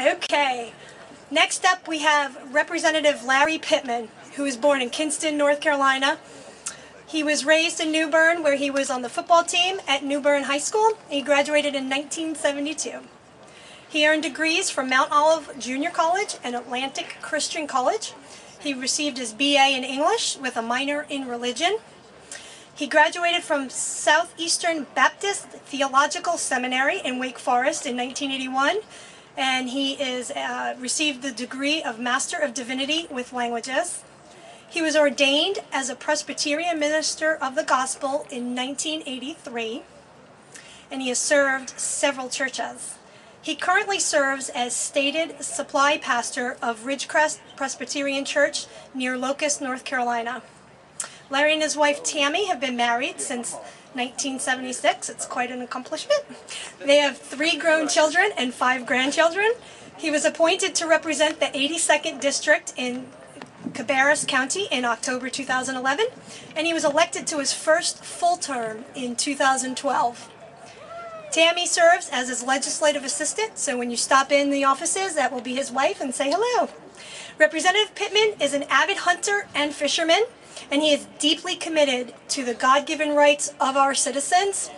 Okay. Next up we have Representative Larry Pittman, who was born in Kinston, North Carolina. He was raised in New Bern, where he was on the football team at New Bern High School. He graduated in 1972. He earned degrees from Mount Olive Junior College and Atlantic Christian College. He received his BA in English with a minor in religion. He graduated from Southeastern Baptist Theological Seminary in Wake Forest in 1981, and he received the degree of Master of Divinity with Languages. He was ordained as a Presbyterian minister of the gospel in 1983, and he has served several churches. He currently serves as stated supply pastor of Ridgecrest Presbyterian Church near Locust, North Carolina. Larry and his wife Tammy have been married since 1976. It's quite an accomplishment. They have 3 grown children and 5 grandchildren. He was appointed to represent the 82nd District in Cabarrus County in October 2011, and he was elected to his first full term in 2012. Tammy serves as his legislative assistant, so when you stop in the offices, that will be his wife, and say hello. Representative Pittman is an avid hunter and fisherman, and he is deeply committed to the God-given rights of our citizens,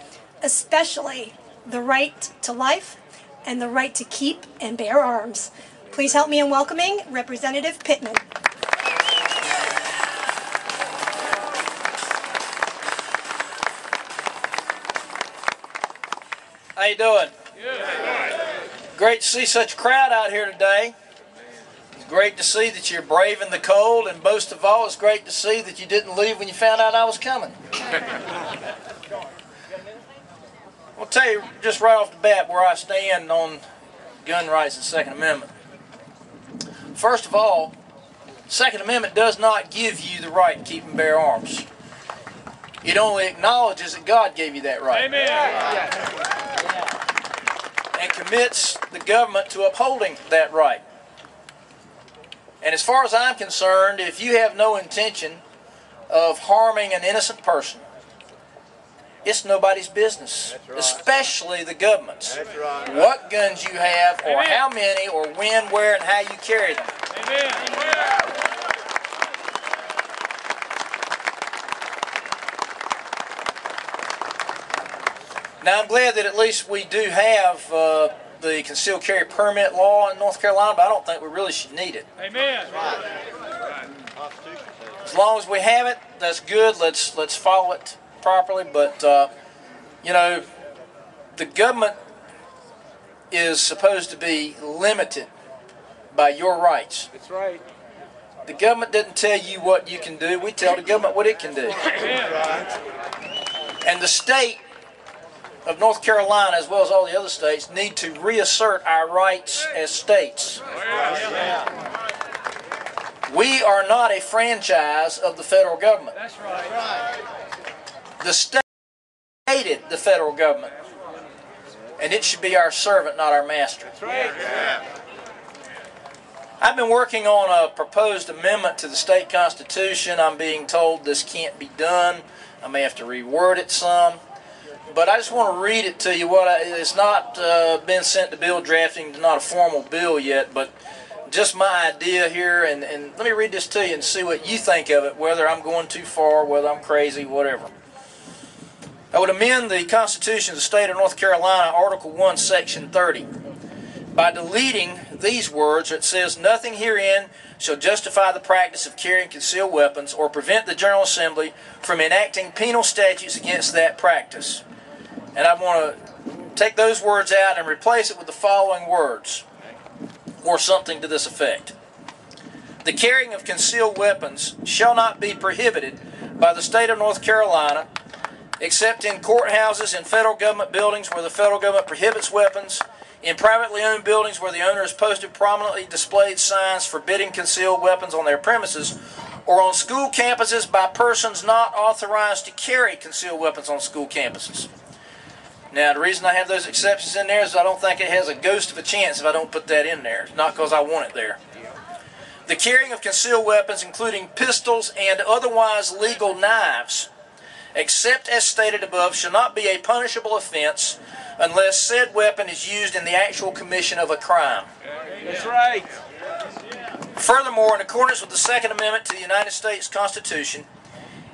especially the right to life and the right to keep and bear arms. Please help me in welcoming Representative Pittman. How you doing? Good. Great to see such a crowd out here today. It's great to see that you're braving the cold, and most of all, it's great to see that you didn't leave when you found out I was coming. I'll tell you just right off the bat where I stand on gun rights and Second Amendment. First of all, Second Amendment does not give you the right to keep and bear arms. It only acknowledges that God gave you that right. Amen. And commits the government to upholding that right. And as far as I'm concerned, if you have no intention of harming an innocent person, it's nobody's business, right, especially the government's. Right. What guns you have, or Amen, how many, or when, where, and how you carry them. Amen. Now, I'm glad that at least we do have the concealed carry permit law in North Carolina, but I don't think we really should need it. Amen. As long as we have it, that's good. Let's follow it properly. But you know, the government is supposed to be limited by your rights. That's right. The government doesn't tell you what you can do. We tell the government what it can do. Amen. And the state of North Carolina, as well as all the other states, need to reassert our rights as states. We are not a franchise of the federal government. That's right. The state created the federal government, and it should be our servant, not our master. That's right. I've been working on a proposed amendment to the state constitution. I'm being told this can't be done. I may have to reword it some. But I just want to read it to you. It's not been sent to bill drafting. It's not a formal bill yet, but just my idea here. And let me read this to you and see what you think of it, whether I'm going too far, whether I'm crazy, whatever. I would amend the Constitution of the State of North Carolina, Article 1, Section 30, by deleting these words. It says, "Nothing herein shall justify the practice of carrying concealed weapons or prevent the General Assembly from enacting penal statutes against that practice." And I want to take those words out and replace it with the following words, or something to this effect. "The carrying of concealed weapons shall not be prohibited by the state of North Carolina, except in courthouses and federal government buildings where the federal government prohibits weapons, in privately owned buildings where the owner has posted prominently displayed signs forbidding concealed weapons on their premises, or on school campuses by persons not authorized to carry concealed weapons on school campuses." Now, the reason I have those exceptions in there is I don't think it has a ghost of a chance if I don't put that in there. It's not because I want it there. "The carrying of concealed weapons, including pistols and otherwise legal knives, except as stated above, shall not be a punishable offense unless said weapon is used in the actual commission of a crime. That's right. Furthermore, in accordance with the Second Amendment to the United States Constitution,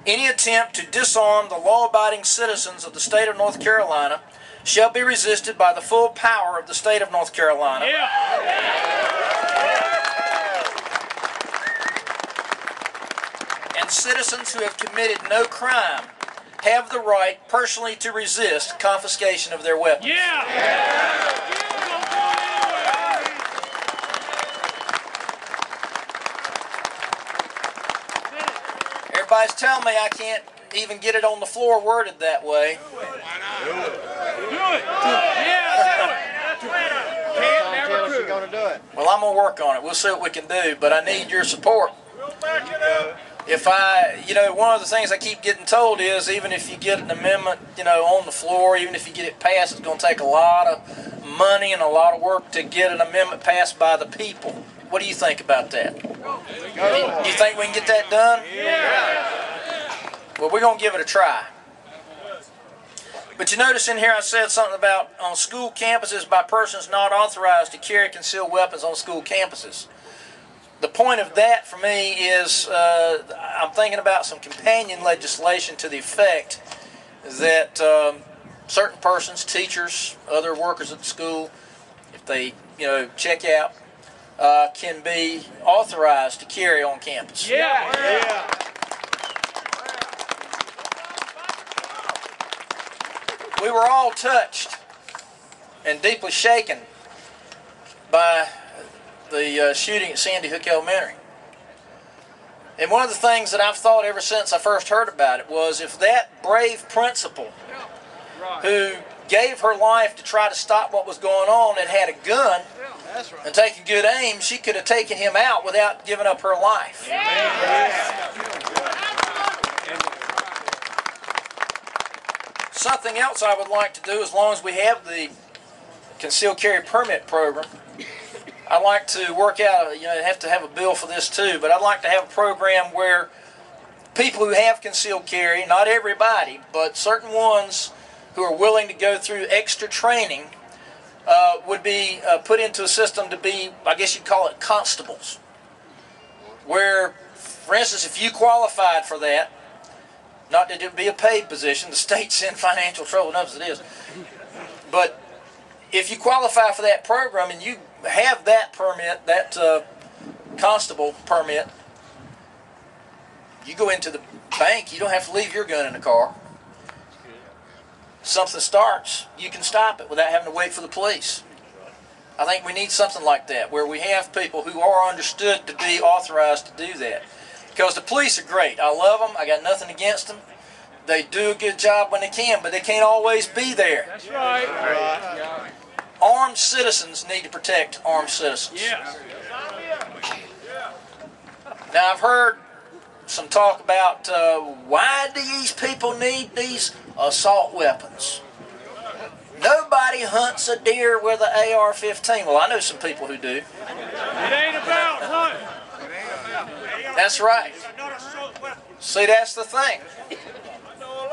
any attempt to disarm the law-abiding citizens of the state of North Carolina shall be resisted by the full power of the state of North Carolina. And citizens who have committed no crime have the right personally to resist confiscation of their weapons. Everybody's telling me I can't even get it on the floor worded that way. Well, I'm going to work on it. We'll see what we can do, but I need your support. If one of the things I keep getting told is even if you get an amendment, on the floor, even if you get it passed, it's going to take a lot of money and a lot of work to get an amendment passed by the people. What do you think about that? You think we can get that done? Well, we're going to give it a try. But you notice in here I said something about on school campuses by persons not authorized to carry concealed weapons on school campuses. The point of that for me is I'm thinking about some companion legislation to the effect that certain persons, teachers, other workers at the school, if they check out, can be authorized to carry on campus. We were all touched and deeply shaken by the shooting at Sandy Hook Elementary. And one of the things that I've thought ever since I first heard about it was if that brave principal who gave her life to try to stop what was going on had a gun and taken good aim, she could have taken him out without giving up her life. Something else I would like to do, as long as we have the concealed carry permit program, I'd like to work out, have to have a bill for this too, but I'd like to have a program where people who have concealed carry, not everybody, but certain ones who are willing to go through extra training would be put into a system to be, I guess you'd call it constables. Where, for instance, if you qualified for that, not that it would be a paid position, the state's in financial trouble enough as it is, but if you qualify for that program and you have that permit, that constable permit, you go into the bank, you don't have to leave your gun in the car. Something starts, you can stop it without having to wait for the police. I think we need something like that, where we have people who are understood to be authorized to do that. Because the police are great. I love them. I got nothing against them. They do a good job when they can, but they can't always be there. That's right. Armed citizens need to protect armed citizens. Now, I've heard some talk about why do these people need these assault weapons? Nobody hunts a deer with an AR-15. Well, I know some people who do. It ain't about hunting. That's right. See, that's the thing.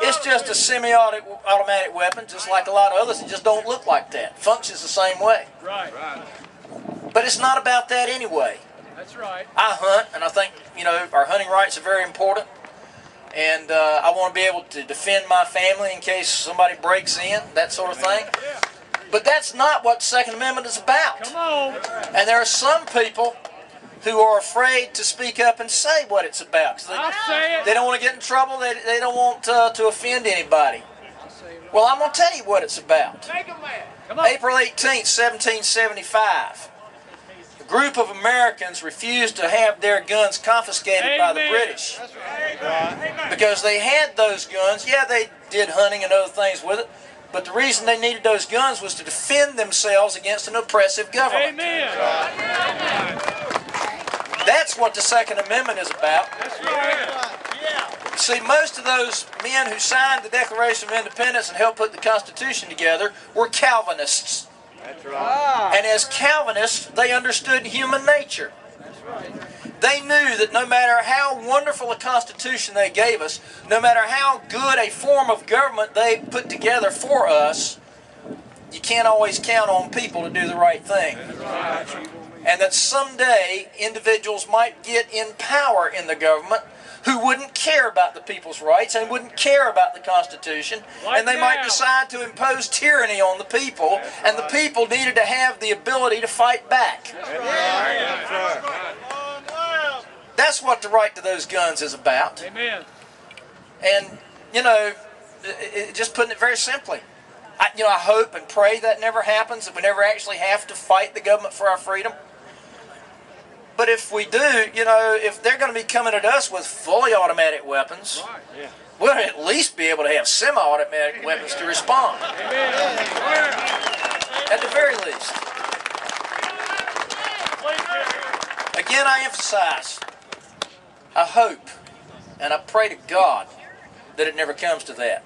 It's just a semi-automatic weapon, just like a lot of others. It just don't look like that. Functions the same way. Right. But it's not about that anyway. That's right. I hunt, and I think, our hunting rights are very important. And I want to be able to defend my family in case somebody breaks in, that sort of thing. But that's not what the Second Amendment is about. Come on. And there are some people who are afraid to speak up and say what it's about. I'll say it. They don't want to get in trouble. They don't want to offend anybody. Well, I'm going to tell you what it's about. Come on. April 18th, 1775. A group of Americans refused to have their guns confiscated by the British. Because they had those guns. Yeah, they did hunting and other things with it. But the reason they needed those guns was to defend themselves against an oppressive government. Amen. That's what the Second Amendment is about. That's right. See, most of those men who signed the Declaration of Independence and helped put the Constitution together were Calvinists. That's right. And as Calvinists, they understood human nature. That's right. They knew that no matter how wonderful a Constitution they gave us, no matter how good a form of government they put together for us, you can't always count on people to do the right thing. And that someday individuals might get in power in the government who wouldn't care about the people's rights and wouldn't care about the Constitution, and they might decide to impose tyranny on the people, and the people needed to have the ability to fight back. That's what the right to those guns is about. Amen. And, you know, just putting it very simply, I hope and pray that never happens, that we never actually have to fight the government for our freedom. But if we do, you know, if they're going to be coming at us with fully automatic weapons, we'll at least be able to have semi-automatic weapons to respond. At the very least. Again, I emphasize, I hope and I pray to God that it never comes to that.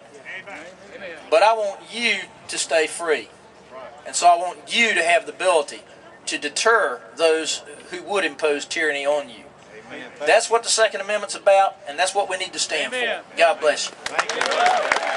But I want you to stay free. And so I want you to have the ability to deter those who would impose tyranny on you. That's what the Second Amendment's about, and that's what we need to stand for. God bless you.